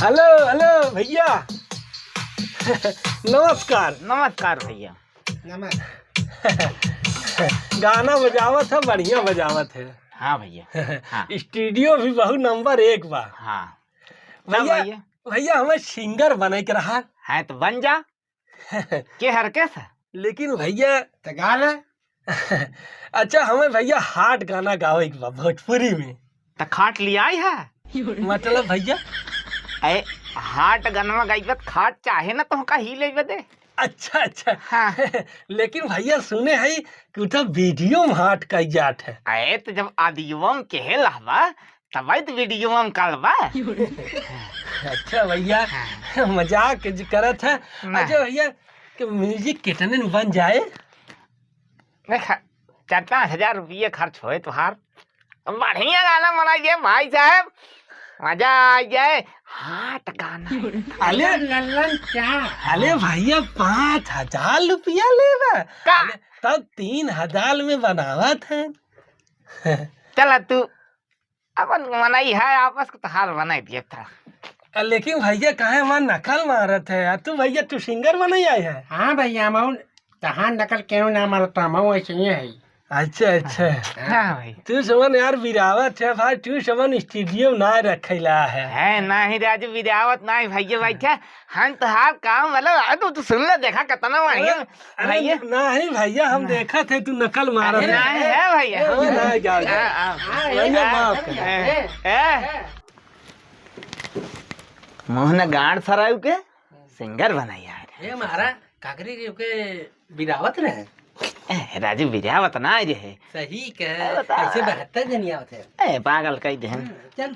Hello hello भैया। नमस्कार। नमस्कार भैया। गाना बजावत है, बढ़िया बजावत है। हाँ भैया। हाँ स्टूडियो भी बहुत नंबर 1 बा। हाँ भैया भैया हमें सिंगर बने के रहा है तो बन जा के हरकत है। लेकिन भैया तो गाना अच्छा हमें भैया हार्ट गाना गावे के बा भोजपुरी में। तो खाट लिया है मतलब भैया अरे हाट गनवा गईबत खाट चाहे ना तो का ही ले दे। अच्छा अच्छा। हाँ। लेकिन भैया सुने है कि उधर वीडियो में हार्ट का जाट है। अरे तो जब आदियों के लहबा तब तो वीडियो में करबा। अच्छा भैया मजाक जो करत है। अच्छा भैया कि म्यूजिक कितने में बन जाए? 4-5 हजार रुपये खर्च होए तुहार बढ़िया गाना बनाइए भाई साहब, मजा आ जाए। हाट गाना अले लल्लन क्या अले भैया 5,000 रुपया लेवा का? तब 3,000 में बनावत है। चला तू अपन मनाई है आपस को तुहार बनाई दिया था। लेकिन भैया काहे वहाँ नकल मारत है? तू भैया तू सिंगर बने आए है? हाँ भैया मऊ तहां नकल क्यों ना मारता मऊ ऐसे ही है। अच्छा अच्छा। हाँ भाई तू समन यार बिरावत है भाई, तू समन स्टूडियो ना रखेला है। नहीं राजू विद्यावत नहीं भैया भाई क्या हम तुहार काम मतलब तू सुन ले देखा कितना बढ़िया भैया। नहीं भैया हम देखा थे तू नकल मारत नहीं है भैया। हाँ, नहीं जाओ भैया माफ कर। मोहन गांड सराय के सिंगर बनाई यार। ये मारा काकरी के बिरावत रहे राजू विद्यावत ना रहे सही कह ऐसे 72 जनिया होते पागल कह दे। चल